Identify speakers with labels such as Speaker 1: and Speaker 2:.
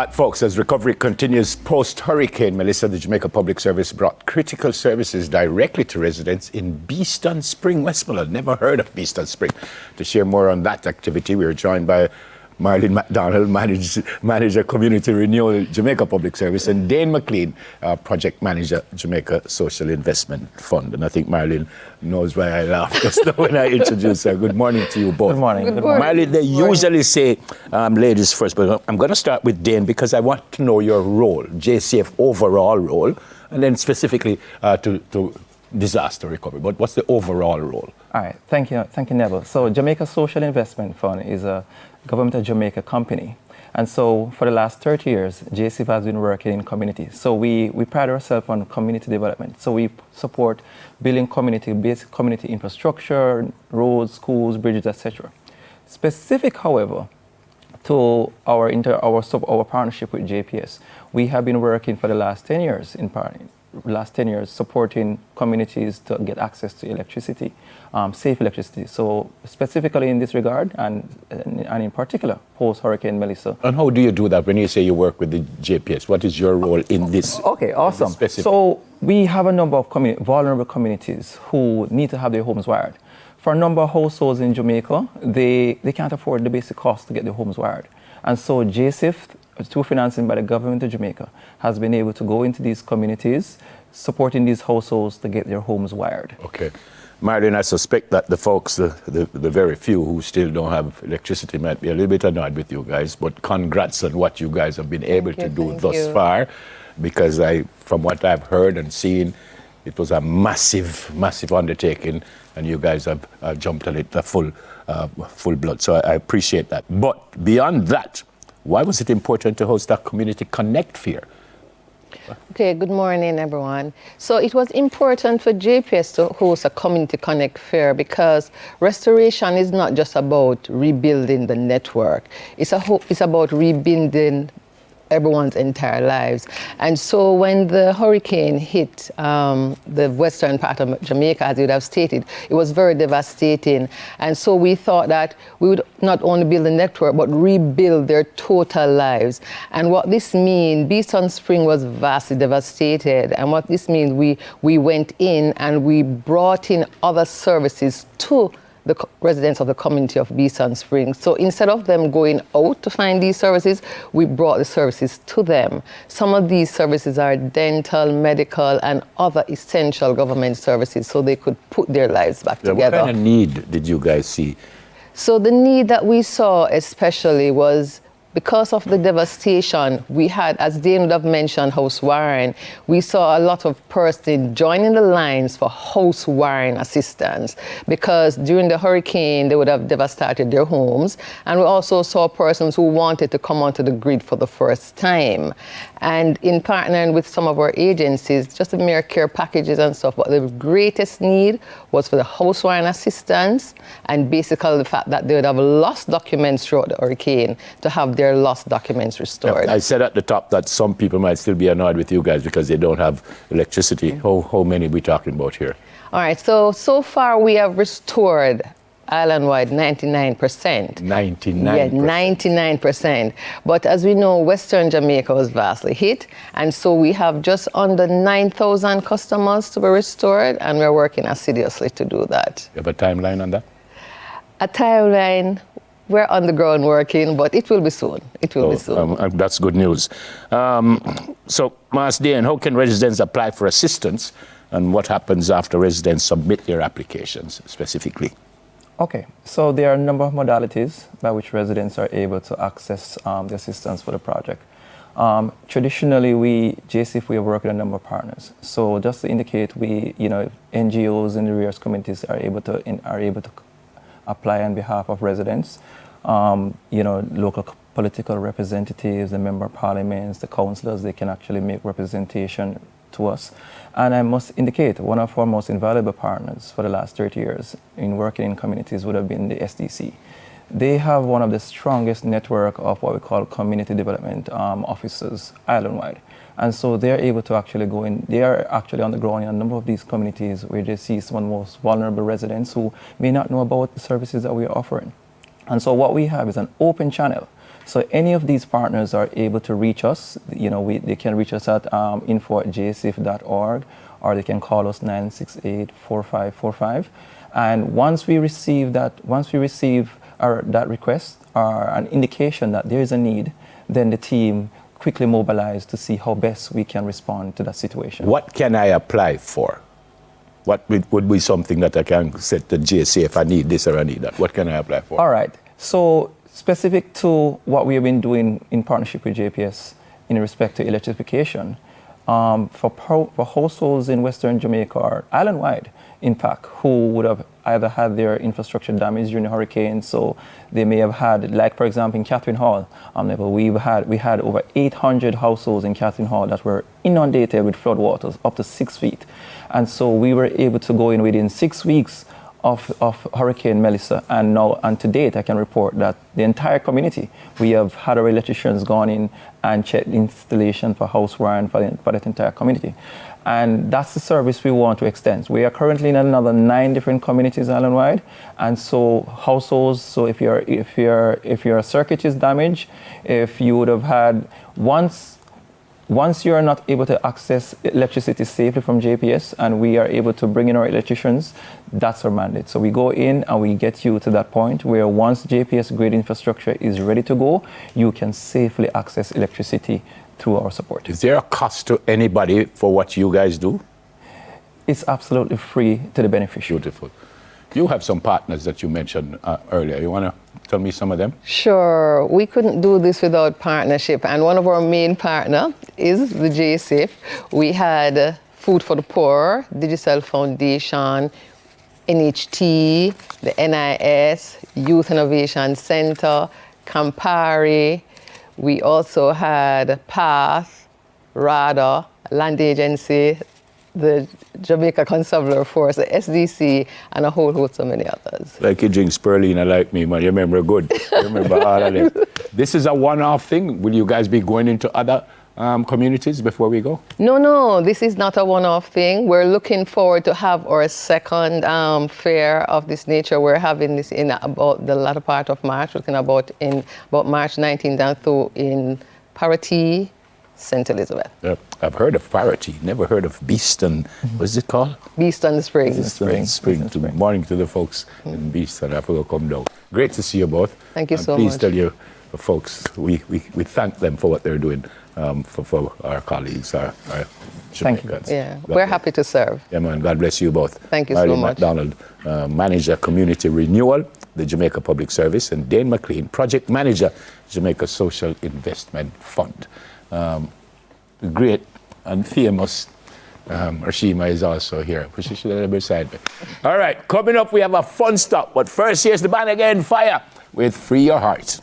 Speaker 1: Folks, as recovery continues post-Hurricane Melissa, the Jamaica Public Service brought critical services directly to residents in Beeston Spring, Westmoreland. Never heard of Beeston Spring. To share more on that activity, we are joined by Marilyn McDonald, Manager Community Renewal, Jamaica Public Service, and Dane McLean, Project Manager, Jamaica Social Investment Fund. And I think Marilyn knows why I laugh just when I introduce her. Good morning to you both.
Speaker 2: Good morning.
Speaker 3: Good morning.
Speaker 1: Marilyn, they usually say ladies first, but I'm going to start with Dane because I want to know your role, JCF overall role, and then specifically to disaster recovery. But what's the overall role?
Speaker 2: All right. Thank you, Neville. So Jamaica Social Investment Fund is a Government of Jamaica company. And so for the last 30 years, JCF has been working in communities. So we pride ourselves on community development. So we support building basic community infrastructure, roads, schools, bridges, etc. Specific, however, to our partnership with JPS, we have been working for the last 10 years supporting communities to get access to electricity, safe electricity. So specifically in this regard, and in particular, post-Hurricane Melissa.
Speaker 1: And how do you do that when you say you work with the JPS? What is your role in this?
Speaker 2: Okay, awesome. So we have a number of vulnerable communities who need to have their homes wired. For a number of households in Jamaica, they can't afford the basic cost to get their homes wired. And so JCF, through financing by the government of Jamaica, has been able to go into these communities, supporting these households to get their homes wired.
Speaker 1: Okay. Marilyn, I suspect that the folks, the very few who still don't have electricity might be a little bit annoyed with you guys, but congrats on what you guys have been able to do thus far, because from what I've heard and seen, it was a massive, massive undertaking, and you guys have jumped on it full blood. So I appreciate that. But beyond that, why was it important to host that Community Connect Fair?
Speaker 3: Okay, good morning, everyone. So it was important for JPS to host a Community Connect Fair because restoration is not just about rebuilding the network. It's about rebuilding everyone's entire lives. And so when the hurricane hit the western part of Jamaica, as you would have stated, it was very devastating. And so we thought that we would not only build the network, but rebuild their total lives. And what this means, Beeston Spring was vastly devastated. And what this means, we went in and we brought in other services to the residents of the community of Beeston Spring. So instead of them going out to find these services, we brought the services to them. Some of these services are dental, medical, and other essential government services, so they could put their lives back together.
Speaker 1: What kind of need did you guys see?
Speaker 3: So the need that we saw especially was because of the devastation we had, as Dane would have mentioned, house wiring, we saw a lot of persons joining the lines for house wiring assistance because during the hurricane, they would have devastated their homes. And we also saw persons who wanted to come onto the grid for the first time. And in partnering with some of our agencies, just the mere care packages and stuff, but the greatest need was for the house wiring assistance and basically the fact that they would have lost documents throughout the hurricane to have their lost documents restored.
Speaker 1: I said at the top that some people might still be annoyed with you guys because they don't have electricity. How many are we talking about here?
Speaker 3: All right, so far we have restored island-wide 99%.
Speaker 1: 99%?
Speaker 3: Yeah, 99%. But as we know, Western Jamaica was vastly hit, and so we have just under 9,000 customers to be restored, and we're working assiduously to do that.
Speaker 1: You have a timeline on that?
Speaker 3: A timeline, we're on the ground working, but it will be soon. It will be soon.
Speaker 1: That's good news. So, Mas Dane, how can residents apply for assistance, and what happens after residents submit their applications specifically?
Speaker 2: Okay, so there are a number of modalities by which residents are able to access the assistance for the project. Traditionally, JCF, we have worked with a number of partners. So just to indicate, NGOs in the various communities are able to apply on behalf of residents. Local political representatives, the member of parliaments, the councillors, they can actually make representation to us. And I must indicate, one of our most invaluable partners for the last 30 years in working in communities would have been the SDC. They have one of the strongest network of what we call community development officers island-wide. And so they're able to actually go in, they are actually on the ground in a number of these communities where they see some of the most vulnerable residents who may not know about the services that we are offering. And so what we have is an open channel So any of these partners are able to reach us. They can reach us at info@jsif.org, or they can call us 968-4545. And once we receive that request or an indication that there is a need, then the team quickly mobilize to see how best we can respond to that situation.
Speaker 1: What can I apply for? What would be something that I can say to JSA if I need this or I need that? What can I apply for?
Speaker 2: All right. So specific to what we have been doing in partnership with JPS in respect to electrification, for households in Western Jamaica or island-wide, in fact, who would have either had their infrastructure damaged during the hurricane, so they may have had, like for example in Catherine Hall, we had over 800 households in Catherine Hall that were inundated with flood waters up to 6 feet, and so we were able to go in within 6 weeks of Hurricane Melissa, and to date I can report that the entire community, we have had our electricians gone in and checked installation for house wiring for that entire community. And that's the service we want to extend. We are currently in another 9 different communities island-wide, and so households. So if your circuit is damaged, if you would have had once you are not able to access electricity safely from JPS, and we are able to bring in our electricians, that's our mandate. So we go in and we get you to that point where once JPS grid infrastructure is ready to go, you can safely access electricity through our support.
Speaker 1: Is there a cost to anybody for what you guys do?
Speaker 2: It's absolutely free to the beneficiary.
Speaker 1: Beautiful. You have some partners that you mentioned earlier. You want to tell me some of them?
Speaker 3: Sure. We couldn't do this without partnership, and one of our main partners is the JSIF. We had Food for the Poor, Digital Foundation, NHT, the NIS, Youth Innovation Center, Campari. We also had PATH, RADA, Land Agency, the Jamaica Constabulary Force, the SDC, and a whole host of many others.
Speaker 1: Like you drink spirulina like me, man. You remember good. You remember all of them. This is a one-off thing. Will you guys be going into other communities before we go?
Speaker 3: No, this is not a one-off thing. We're looking forward to have our second fair of this nature. We're having this in about the latter part of March, looking about March 19th and through in Parati, St. Elizabeth.
Speaker 1: Yep. I've heard of Parity, never heard of Beeston. What's it called?
Speaker 3: Beeston Spring.
Speaker 1: Beeston Spring. Good morning to the folks in Beeston. I forgot to come down. Great to see you both.
Speaker 3: Thank you so
Speaker 1: please
Speaker 3: much.
Speaker 1: Tell you folks, we thank them for what they're doing for our colleagues, our Jamaicans.
Speaker 3: Thank you. Yeah, we're happy to serve.
Speaker 1: Yeah, man. God bless you both.
Speaker 3: Thank you
Speaker 1: Marilyn
Speaker 3: so much.
Speaker 1: McDonald, Manager, Community Renewal, the Jamaica Public Service, and Dane McLean, Project Manager, Jamaica Social Investment Fund. Great and famous Rashima is also here. She should have been beside me. All right, coming up, we have a fun stop. But first, here's the band again, Fire, with Free Your Heart.